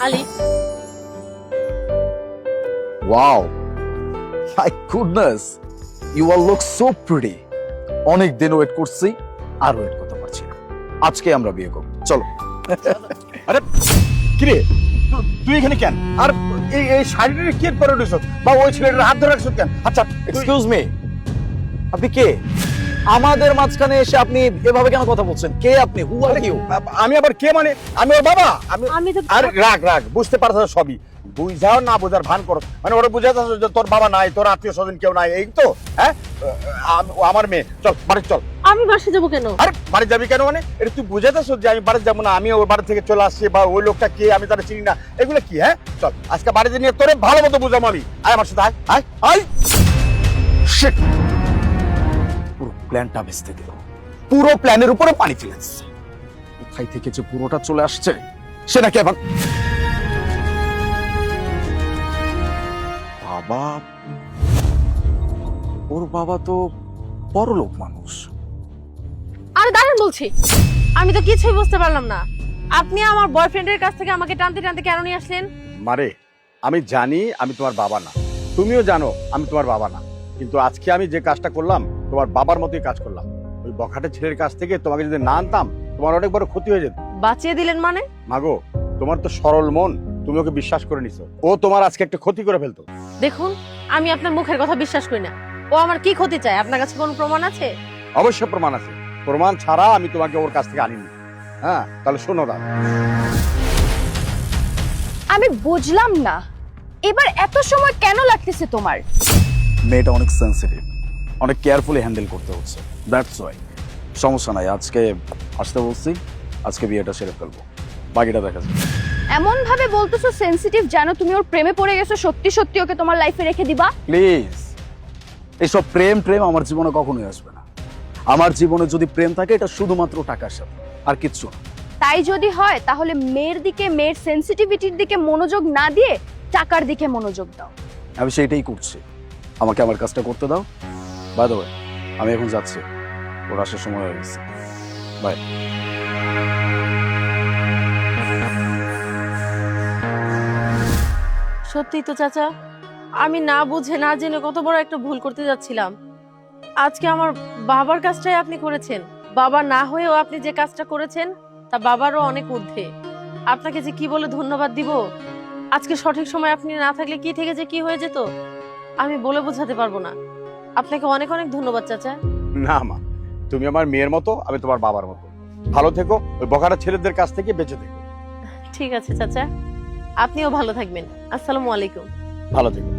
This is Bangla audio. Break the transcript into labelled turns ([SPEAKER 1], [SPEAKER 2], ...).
[SPEAKER 1] Alif.
[SPEAKER 2] Wow, my goodness, you all look so pretty. অনেক দিন ওয়েট করছি, আর ওয়েট করতে পারছি না। আজকে আমরা বিয়ে করব, চলো।
[SPEAKER 3] আরে কিরে, তুই এখানে কেন? আর এই শাড়িটা কি পরে রইছস? বা ওই ছেলেটার হাত ধরে রাখছস কেন? আচ্ছা
[SPEAKER 2] এক্সকিউজ মি, আপনি কে? আমাদের মাঝখানে এসে আপনি এভাবে কেন কথা বলছেন? কে আপনি? হু আর ইউ?
[SPEAKER 3] আমি আবার কে মানে? আমি ওর বাবা।
[SPEAKER 1] আমি তো
[SPEAKER 3] আর রাগ বুঝতে পারছ সবই, বুঝাও না বুঝার ভান করো, মানে ওরা বুঝাতে যে তোর বাবা নাই, তোর আত্মীয় স্বজন কেউ নাই, এই তো। হ্যাঁ, ও আমার মেয়ে, চল বাড়ি চল।
[SPEAKER 1] আমি বাসে যাবো কেন?
[SPEAKER 3] আরে বাড়ি যাবি কেন মানে? এটা তুই বুঝাতেছ যে আমি বাড়ি যাবো না, আমি ওর বাড়ি থেকে চলে আসছি, বা ওই লোকটা কে আমি তারা চিনি না, এগুলো কি? হ্যাঁ চল, আজকে বাড়িতে নিয়ে তোরে ভালো মতো বুঝাবো আমি। আয় আমার সাথে, আয় আয় আয়। Shit!
[SPEAKER 2] পুরো প্ল্যানটা ভেস্তে দিল, পুরো প্ল্যানের উপরে পানি ফেলে দিচ্ছে। কোথায় থেকে যে পুরোটা চলে আসছে সে নাকি এখন বাবা। ওর বাবা তো বড়লোক মানুষ।
[SPEAKER 1] আরে দাঁড়ান বলছি, আমি তো কিছুই বুঝতে পারলাম না। আপনি আমার বয়ফ্রেন্ডের কাছ থেকে আমাকে টানতে টানতে কেন নিয়ে আসলেন?
[SPEAKER 3] মারে, আমি জানি আমি তোমার বাবা না, তুমিও জানো আমি তোমার বাবা না, কিন্তু আজকে আমি যে কাজটা করলাম তোমার বাবার মতোই কাজ করলাম। ওই বখাটে ছেলের কাছ থেকে তোমাকে যদি না আনতাম, তোমার অনেক বড় ক্ষতি হয়ে যেত।
[SPEAKER 1] বাঁচিয়ে দিলেন মানে?
[SPEAKER 3] মাগো, তোমার তো সরল মন, তুমি ওকে বিশ্বাস করে নিছো, ও তোমার আজকে একটা ক্ষতি করে ফেলতো।
[SPEAKER 1] দেখুন, আমি আপনার মুখের কথা বিশ্বাস করি না। ও আমার কি ক্ষতি চায়? আপনার কাছে কোনো প্রমাণ আছে?
[SPEAKER 3] অবশ্য প্রমাণ আছে, প্রমাণ ছাড়া আমি তোমাকে ওর কাছ থেকে আনিনি। হ্যাঁ তাহলে শোনো না,
[SPEAKER 4] আমি বুঝলাম না এবার এত সময় কেন লাগতেছে তোমার?
[SPEAKER 2] মেয়েটা অনেক সেন্সিটিভ, অনেক কেয়ারফুলি হ্যান্ডেল করতে হচ্ছে, দ্যাটস ওয়াই। সমস্যা নাই, আজকে আসতে বলছি, আজকে বিয়েটা সেরে ফেলবো, বাকিটা দেখা যাবে।
[SPEAKER 4] এমন ভাবে বলতেছো সেনসিটিভ, জানো তুমি ওর প্রেমে পড়ে গেছো, সত্যি সত্যি ওকে তোমার লাইফে রেখে দিবা?
[SPEAKER 2] প্লিজ, এইসব প্রেম প্রেম আমার জীবনে কখনোই আসবে না। আমার জীবনে যদি প্রেম থাকে, এটা শুধুমাত্র টাকার সাথে, আর কিচ্ছু না।
[SPEAKER 4] তাই যদি হয় তাহলে মেয়ের দিকে, মেয়ের সেনসিটিভিটির দিকে মনোযোগ না দিয়ে টাকার দিকে মনোযোগ দাও।
[SPEAKER 2] আমি সেইটাই করছি, আমাকে আমার কাজটা করতে দাও। বাই দ্য ওয়ে, আমি এখন যাচ্ছি, ওর আসার সময় হয়ে গেছে। বাই।
[SPEAKER 1] সত্যি তো চাচা, আমি না বুঝে না জেনে কত বড় একটা ভুল করতে যাচ্ছিলাম। আজকে আমার বাবার কাজটাই আপনি করেছেন। বাবা না হয়েও আপনি যে কাজটা করেছেন তা বাবারও অনেক ঊর্ধ্বে। আপনাকে যে কি বলে ধন্যবাদ দিব, আজকে সঠিক সময় আপনি না থাকলে কি থেকে যে কি হয়ে যেত আমি বলে বোঝাতে পারবো না। আপনাকে অনেক অনেক ধন্যবাদ চাচা।
[SPEAKER 3] না মা, তুমি আমার মেয়ের মতো, আমি তোমার বাবার মতো। ভালো থেকো, ওই বখাটে ছেলেদের কাছ থেকে বেঁচে থেকো।
[SPEAKER 1] ঠিক আছে চাচা, আপনিও ভালো থাকবেন। আসসালামু আলাইকুম।
[SPEAKER 3] ভালো থেকো।